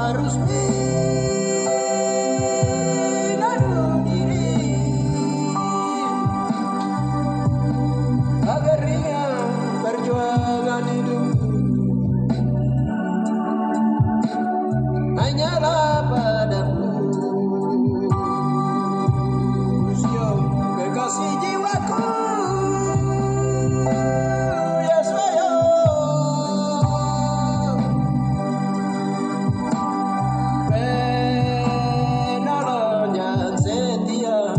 harus mengadu diri agar ringan perjuangan hidupku. Hanyalah padamu, siap kekasih jiwaku. Ya saya penolong yang setia.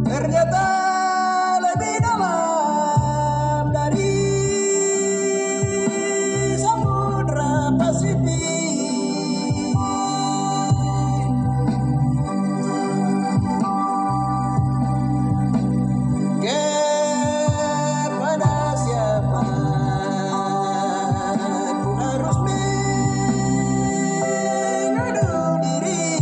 Ternyata lebih dalam dari Samudra Pasifik. Kepada siapa ku harus mengadu diri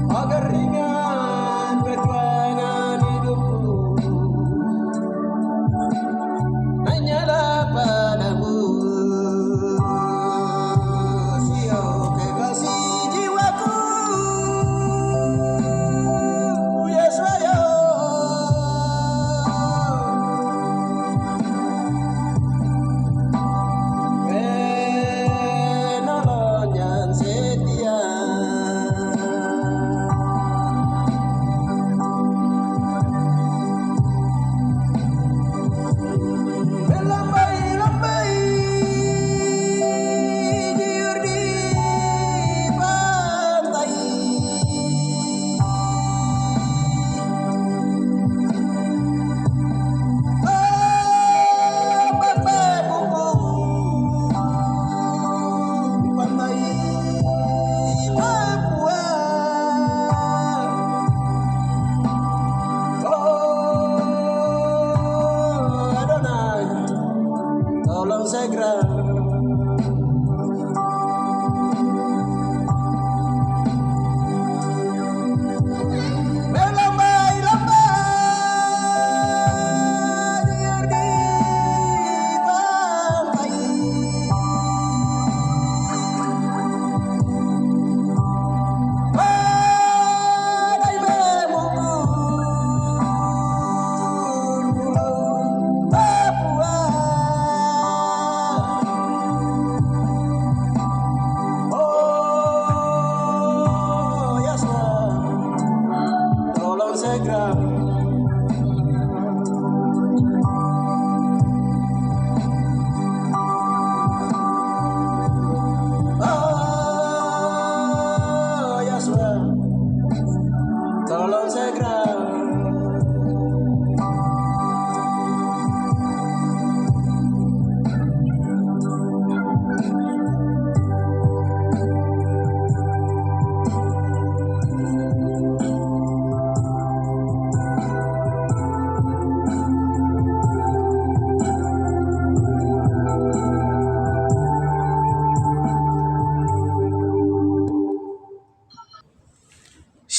agar ringan perjuangan hidupku. Hanyalah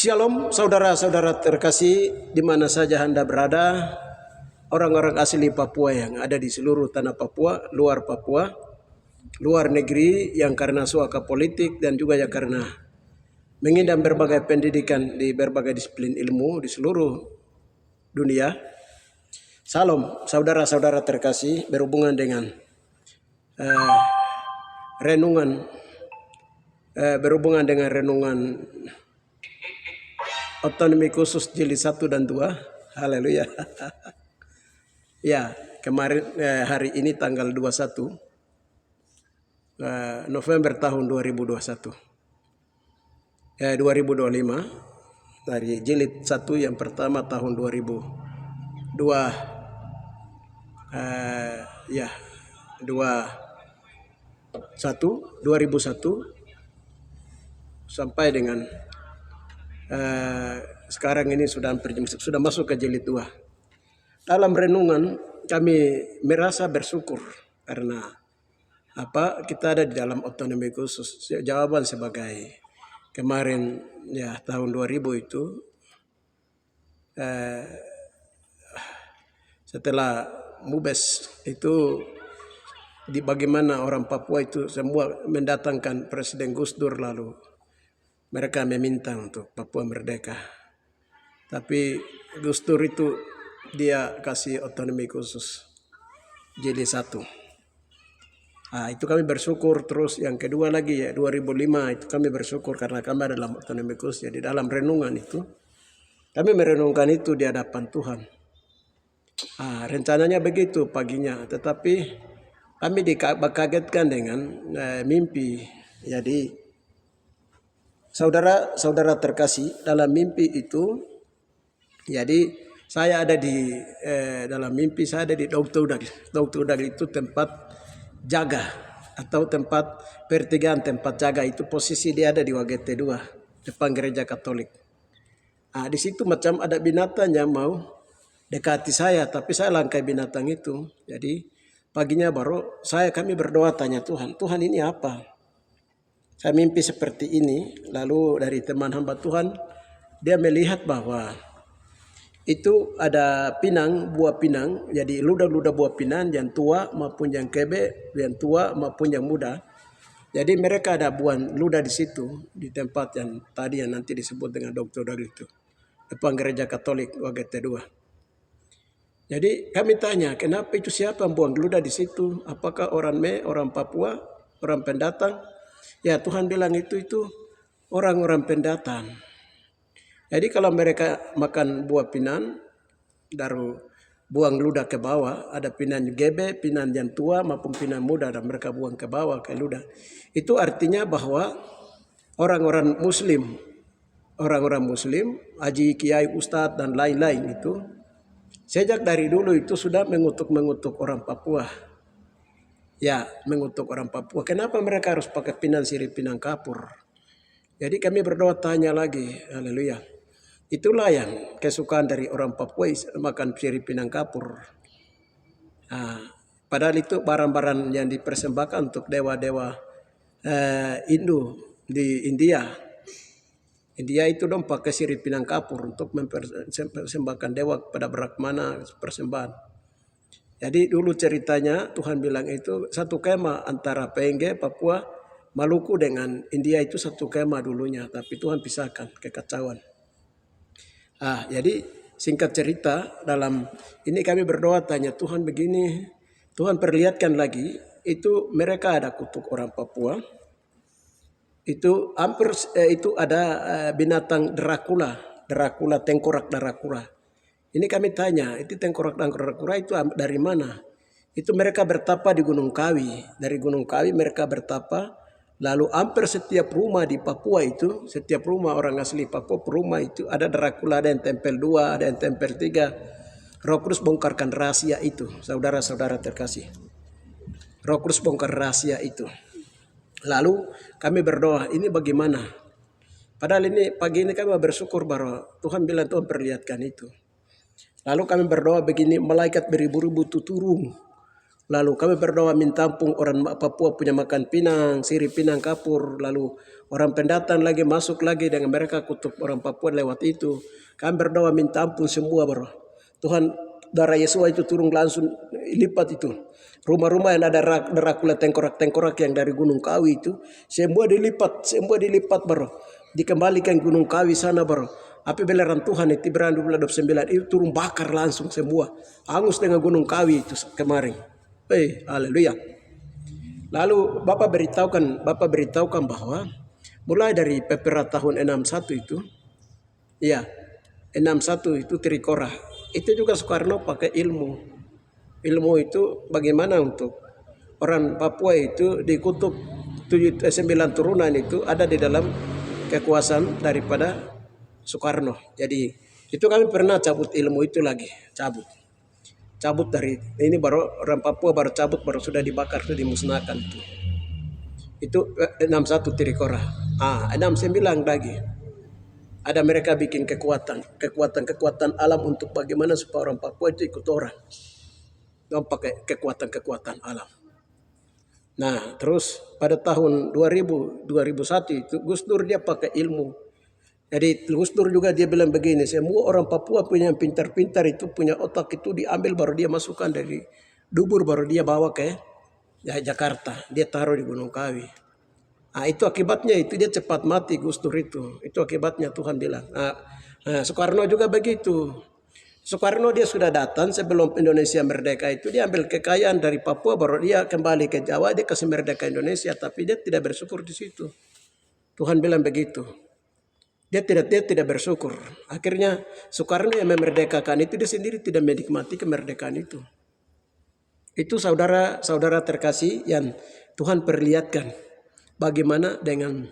Shalom saudara-saudara terkasih di mana saja Anda berada, orang-orang asli Papua yang ada di seluruh tanah Papua, luar negeri yang karena suaka politik dan juga yang karena mengidam berbagai pendidikan di berbagai disiplin ilmu di seluruh dunia. Salam saudara-saudara terkasih, berhubungan dengan renungan otonomi khusus jilid 1 dan 2. Haleluya. Ya, kemarin hari ini tanggal 21 November tahun 2025 dari jilid 1 yang pertama tahun 2001 sampai dengan sekarang ini sudah masuk ke jilid 2. Dalam renungan kami merasa bersyukur karena kita ada di dalam otonomi khusus. Jawaban sebagai kemarin tahun 2000 itu setelah Mubes itu bagaimana orang Papua itu semua mendatangkan Presiden Gus Dur, lalu mereka meminta untuk Papua merdeka. Tapi Gus Dur itu dia kasih otonomi khusus jilid 1. Itu kami bersyukur. Terus yang kedua lagi 2005 itu kami bersyukur karena kami ada dalam otonomi khusus. Jadi dalam renungan itu kami merenungkan itu di hadapan Tuhan. Rencananya begitu paginya, tetapi kami dikagetkan dengan mimpi. Jadi saudara-saudara terkasih, dalam mimpi itu, jadi saya ada di dalam mimpi saya ada di Dautudag. Dautudag itu tempat jaga atau tempat pertigaan, tempat jaga itu posisi dia ada di Wagete 2 depan gereja Katolik. Di situ macam ada binatang yang mau dekati saya, tapi saya langkai binatang itu. Jadi paginya baru kami berdoa tanya Tuhan ini apa? Saya mimpi seperti ini, lalu dari teman hamba Tuhan, dia melihat bahwa itu ada buah pinang, jadi luda-luda buah pinang yang tua maupun yang kebe, yang tua maupun yang muda. Jadi mereka ada buah luda di situ, di tempat yang tadi yang nanti disebut dengan Dr. Dag itu, depan gereja Katolik Wagete 2. Jadi kami tanya, kenapa itu siapa buang luda di situ? Apakah orang Papua, orang pendatang? Ya, Tuhan bilang itu orang-orang pendatang. Jadi kalau mereka makan buah pinang, lalu buang ludah ke bawah, ada pinang gebe, pinang yang tua maupun pinang muda, dan mereka buang ke bawah ke ludah. Itu artinya bahwa orang-orang Muslim, haji, kiai, ustadz dan lain-lain itu sejak dari dulu itu sudah mengutuk orang Papua. Ya, mengutuk orang Papua. Kenapa mereka harus pakai pinang sirip, pinang kapur? Jadi kami berdoa tanya lagi, haleluya. Itulah yang kesukaan dari orang Papua, makan sirip pinang kapur. Padahal itu barang-barang yang dipersembahkan untuk dewa-dewa Hindu di India. India itu dong pakai sirip pinang kapur untuk mempersembahkan dewa pada Brahmana persembahan. Jadi dulu ceritanya Tuhan bilang itu satu kemah antara PNG, Papua, Maluku dengan India itu satu kemah dulunya, tapi Tuhan pisahkan, kekacauan. Jadi singkat cerita, dalam ini kami berdoa tanya Tuhan begini, Tuhan perlihatkan lagi, itu mereka ada kutuk orang Papua. Itu hampir itu ada binatang Dracula, tengkorak Dracula. Ini kami tanya, itu tengkorak Dracula itu dari mana? Itu mereka bertapa di Gunung Kawi. Dari Gunung Kawi mereka bertapa. Lalu hampir setiap rumah di Papua itu, setiap rumah orang asli Papua, rumah itu ada Dracula, ada yang tempel 2, ada yang tempel 3. Roh Kudus bongkarkan rahasia itu, saudara-saudara terkasih. Roh Kudus bongkar rahasia itu. Lalu kami berdoa, ini bagaimana? Padahal ini pagi ini kami bersyukur bahwa Tuhan bilang Tuhan perlihatkan itu. Lalu kami berdoa begini, malaikat beribu-ribu itu turun Lalu kami berdoa minta ampun orang Papua punya makan pinang, sirih pinang kapur. Lalu orang pendatang lagi masuk lagi dengan mereka kutuk orang Papua lewat itu. Kami berdoa minta ampun semua bro. Tuhan darah Yesus itu turun langsung lipat itu. Rumah-rumah yang ada Dracula tengkorak-tengkorak yang dari Gunung Kawi itu. Semua dilipat bro. Dikembalikan Gunung Kawi sana bro. Api beleran Tuhan itu Ibrani 29 itu turun bakar langsung semua. Angus dengan Gunung Kawi itu kemarin. Haleluya. Lalu Bapak beritahukan bahwa mulai dari PPRA tahun 61 itu, ya 61 itu Trikora. Itu juga Soekarno pakai ilmu. Ilmu itu bagaimana untuk orang Papua itu dikutuk 9 turunan itu ada di dalam kekuasaan daripada Soekarno. Jadi itu kami pernah cabut ilmu itu lagi, cabut dari ini baru orang Papua baru cabut baru sudah dibakar sudah dimusnahkan itu 61 Trikora. 69 lagi ada mereka bikin kekuatan alam untuk bagaimana supaya orang Papua itu ikut orang. Mereka pakai kekuatan alam. Nah terus pada tahun 2001 itu Gus Dur dia pakai ilmu. Jadi Gus Dur juga dia bilang begini, semua orang Papua punya yang pintar-pintar itu punya otak itu diambil baru dia masukkan dari dubur baru dia bawa ke Jakarta, dia taruh di Gunung Kawi. Itu akibatnya itu dia cepat mati Gus Dur itu akibatnya Tuhan bilang. Soekarno juga begitu. Soekarno dia sudah datang sebelum Indonesia merdeka itu dia ambil kekayaan dari Papua baru dia kembali ke Jawa dia kasih merdeka Indonesia tapi dia tidak bersyukur di situ. Tuhan bilang begitu. Dia tidak bersyukur. Akhirnya Soekarno yang memerdekakan itu dia sendiri tidak menikmati kemerdekaan itu. Itu saudara-saudara terkasih yang Tuhan perlihatkan bagaimana dengan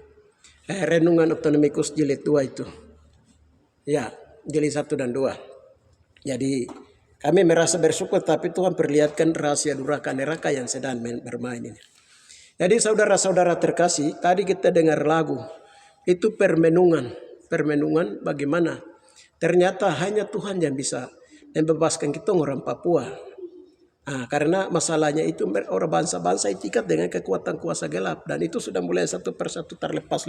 renungan Optonomikus jilid 2 itu. Ya, jilid 1 dan 2. Jadi kami merasa bersyukur tapi Tuhan perlihatkan rahasia durhaka neraka yang sedang bermain ini. Jadi saudara-saudara terkasih, tadi kita dengar lagu. Itu permenungan bagaimana ternyata hanya Tuhan yang bisa membebaskan kita orang Papua. Karena masalahnya itu orang bangsa-bangsa ikat dengan kekuatan kuasa gelap dan itu sudah mulai satu persatu terlepas.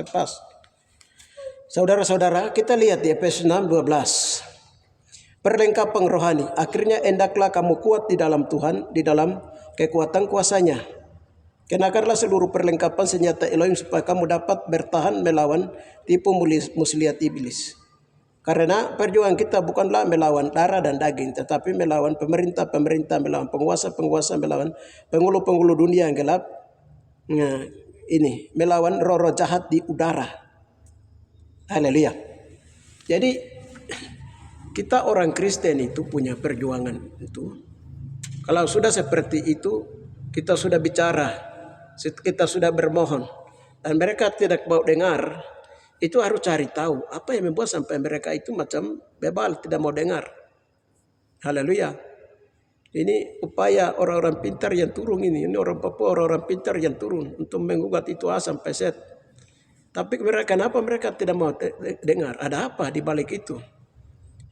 Saudara-saudara, kita lihat di Efesus 6:12. Perlengkapan rohani, akhirnya hendaklah kamu kuat di dalam Tuhan, di dalam kekuatan kuasanya. Kenakanlah seluruh perlengkapan senjata Elohim supaya kamu dapat bertahan melawan tipu muslihat iblis. Karena perjuangan kita bukanlah melawan darah dan daging, tetapi melawan pemerintah-pemerintah, melawan penguasa-penguasa, melawan penghulu-penghulu dunia yang gelap. Melawan roh-roh jahat di udara. Haleluya. Jadi kita orang Kristen itu punya perjuangan itu. Kalau sudah seperti itu, kita sudah bicara. Kita sudah bermohon dan mereka tidak mau dengar, itu harus cari tahu apa yang membuat sampai mereka itu macam bebal tidak mau dengar. Haleluya. Ini upaya orang-orang pintar yang turun ini orang Papua orang-orang pintar yang turun untuk menggugat itu sampai set. Tapi kenapa mereka tidak mau dengar? Ada apa di balik itu?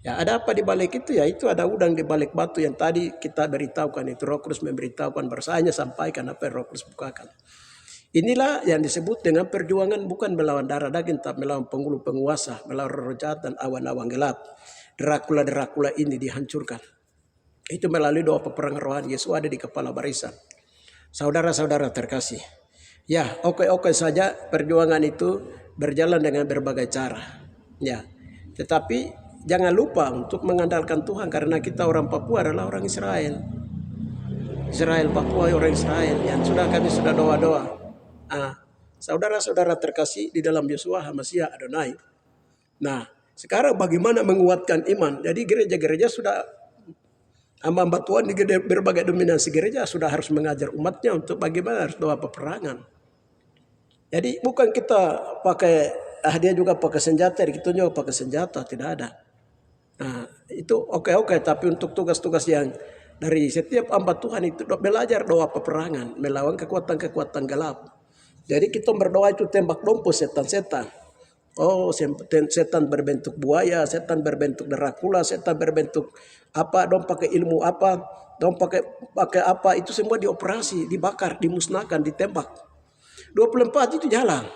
Ya ada apa di balik itu? Ya itu ada udang di balik batu yang tadi kita beritahukan itu. Roh Kudus memberitahukan bersahanya sampaikan apa yang Roh Kudus bukakan. Inilah yang disebut dengan perjuangan bukan melawan darah daging tapi melawan penghulu penguasa, melawan roh jahat dan awan-awan gelap. Dracula ini dihancurkan. Itu melalui doa peperangan rohani Yesus ada di kepala barisan. Saudara-saudara terkasih. Ya oke saja perjuangan itu berjalan dengan berbagai cara. Ya tetapi jangan lupa untuk mengandalkan Tuhan karena kita orang Papua adalah orang Israel. Papua orang Israel yang kami sudah doa-doa. Saudara-saudara terkasih di dalam Yeshua HaMashiach Adonai. Nah, sekarang bagaimana menguatkan iman? Jadi gereja-gereja sudah hamba Tuhan di berbagai dominasi gereja sudah harus mengajar umatnya untuk bagaimana harus doa peperangan. Jadi bukan kita pakai dia juga pakai senjata, kita juga pakai senjata, tidak ada. Nah, itu oke, tapi untuk tugas-tugas yang dari setiap hamba Tuhan itu belajar doa peperangan, melawan kekuatan-kekuatan gelap. Jadi kita berdoa itu tembak dompos setan-setan. Setan berbentuk buaya, setan berbentuk Dracula, setan berbentuk apa, dong pakai ilmu apa. dong pakai apa itu semua dioperasi, dibakar, dimusnahkan, ditembak. 24 itu jalan.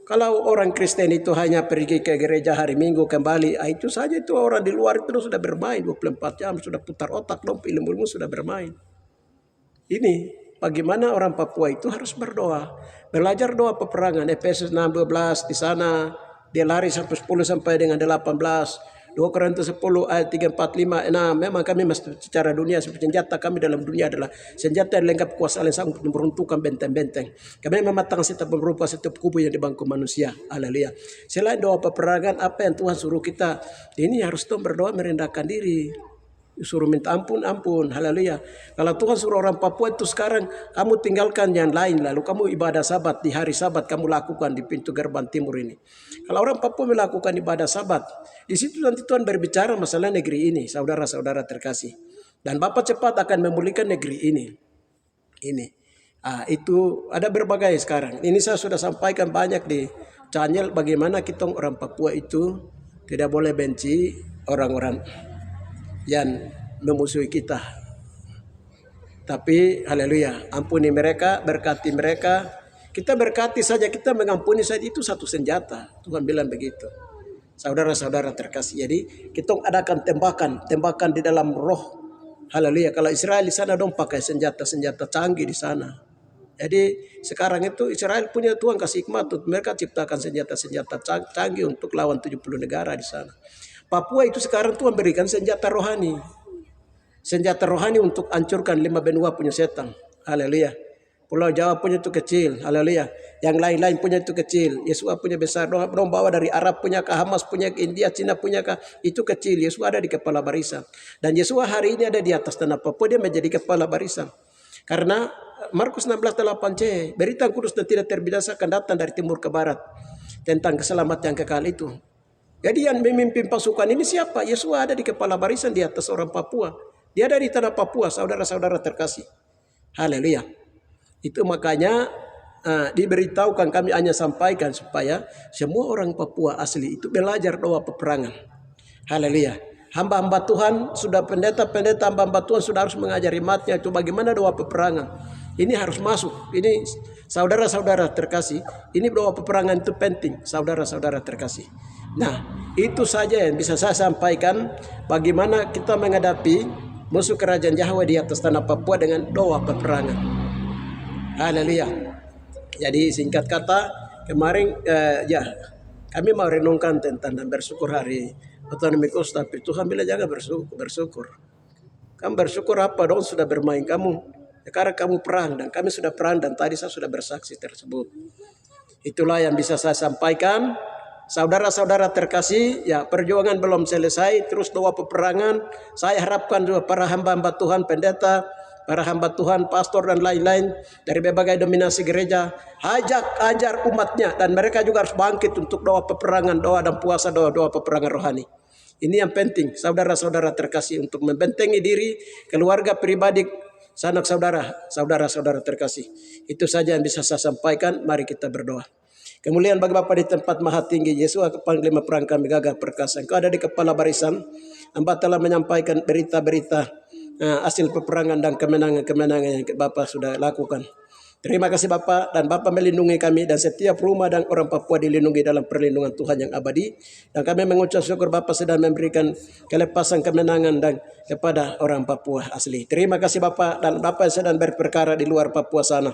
Kalau orang Kristen itu hanya pergi ke gereja hari Minggu kembali, itu saja itu orang di luar itu sudah bermain 24 jam, sudah putar otak dong, ilmu-ilmu sudah bermain. Ini bagaimana orang Papua itu harus berdoa, belajar doa peperangan. Efesus 6:12 di sana dia lari sampai 10 sampai dengan 18. 2 Korintus 10 ayat 3, 4, 5, 6. Memang kami secara dunia senjata kami dalam dunia adalah senjata yang lengkap kuasa Allah yang sanggup meruntuhkan benteng-benteng. Kami mematang setiap berupa setiap kubu yang di bangku manusia. Haleluya. Selain doa peperangan, apa yang Tuhan suruh kita? Ini harus tuh berdoa merendahkan diri. Suruh minta ampun, haleluya. Kalau Tuhan suruh orang Papua itu sekarang kamu tinggalkan yang lain, lalu kamu ibadah sabat di hari sabat kamu lakukan di pintu gerbang timur ini. Kalau orang Papua melakukan ibadah sabat, di situ nanti Tuhan berbicara masalah negeri ini, saudara-saudara terkasih. Dan Bapa cepat akan memulihkan negeri ini. Itu ada berbagai sekarang. Ini saya sudah sampaikan banyak di channel bagaimana kita orang Papua itu tidak boleh benci orang-orang yang memusuhi kita. Tapi haleluya, ampuni mereka, berkati mereka. Kita berkati saja, kita mengampuni saja itu satu senjata. Tuhan bilang begitu. Saudara-saudara terkasih. Jadi kita adakan tembakan di dalam roh. Haleluya. Kalau Israel di sana dong pakai senjata canggih di sana. Jadi sekarang itu Israel punya Tuhan kasih hikmat, mereka ciptakan senjata canggih untuk lawan 70 negara di sana. Papua itu sekarang Tuhan berikan senjata rohani. Senjata rohani untuk hancurkan 5 benua punya setan. Haleluya. Pulau Jawa punya itu kecil. Haleluya. Yang lain-lain punya itu kecil. Yesus punya besar. Dong bawa dari Arab punya ke Hamas punya ke India, Cina punya ke itu kecil. Yesus ada di kepala barisan. Dan Yesus hari ini ada di atas tanah Papua, dia menjadi kepala barisan. Karena Markus 16:8c, berita kudus dan tidak terbinasakan datang dari timur ke barat tentang keselamatan yang kekal itu. Jadi yang memimpin pasukan ini siapa? Yesus ada di kepala barisan di atas orang Papua. Dia ada di tanah Papua, saudara-saudara terkasih. Haleluya. Itu makanya diberitahukan, kami hanya sampaikan supaya semua orang Papua asli itu belajar doa peperangan. Haleluya. Hamba-hamba Tuhan sudah pendeta-pendeta hamba-hamba Tuhan sudah harus mengajari matnya itu bagaimana doa peperangan. Ini harus masuk. Ini saudara-saudara terkasih, ini doa peperangan itu penting, saudara-saudara terkasih. Nah, itu saja yang bisa saya sampaikan bagaimana kita menghadapi musuh kerajaan Yahweh di atas tanah Papua dengan doa peperangan. Haleluya. Jadi singkat kata, kemarin kami mau renungkan tentang dan bersyukur hari otonomi kos, tapi Tuhan bilang jangan bersyukur. Kamu bersyukur apa dong sudah bermain kamu. Sekarang kamu perang dan kami sudah perang dan tadi saya sudah bersaksi tersebut. Itulah yang bisa saya sampaikan. Saudara-saudara terkasih, ya perjuangan belum selesai, terus doa peperangan. Saya harapkan juga para hamba-hamba Tuhan, pendeta, para hamba Tuhan, pastor dan lain-lain dari berbagai dominasi gereja, ajar umatnya dan mereka juga harus bangkit untuk doa peperangan, doa dan puasa, doa peperangan rohani. Ini yang penting, saudara-saudara terkasih, untuk membentengi diri, keluarga pribadi, sanak saudara terkasih. Itu saja yang bisa saya sampaikan. Mari kita berdoa. Kemuliaan bagi Bapa di tempat maha tinggi, Yesus panglima perang kami gagah perkasa. Engkau ada di kepala barisan. Hamba telah menyampaikan berita-berita hasil peperangan dan kemenangan-kemenangan yang Bapa sudah lakukan. Terima kasih Bapa, dan Bapa melindungi kami dan setiap rumah dan orang Papua dilindungi dalam perlindungan Tuhan yang abadi. Dan kami mengucap syukur Bapa sedang memberikan kelepasan kemenangan dan kepada orang Papua asli. Terima kasih Bapa, dan Bapa yang sedang berperkara di luar Papua sana.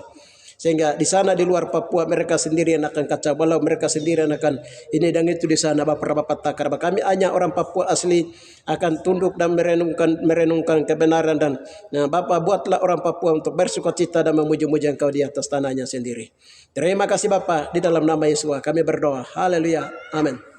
Sehingga di sana di luar Papua mereka sendiri yang akan kacau balau, mereka sendiri yang akan ini dan itu di sana Bapak takar. Kami hanya orang Papua asli akan tunduk dan merenungkan kebenaran dan Bapak buatlah orang Papua untuk bersukacita dan memuji-muji Engkau di atas tanahnya sendiri. Terima kasih Bapak, di dalam nama Yesus kami berdoa. Haleluya. Amin.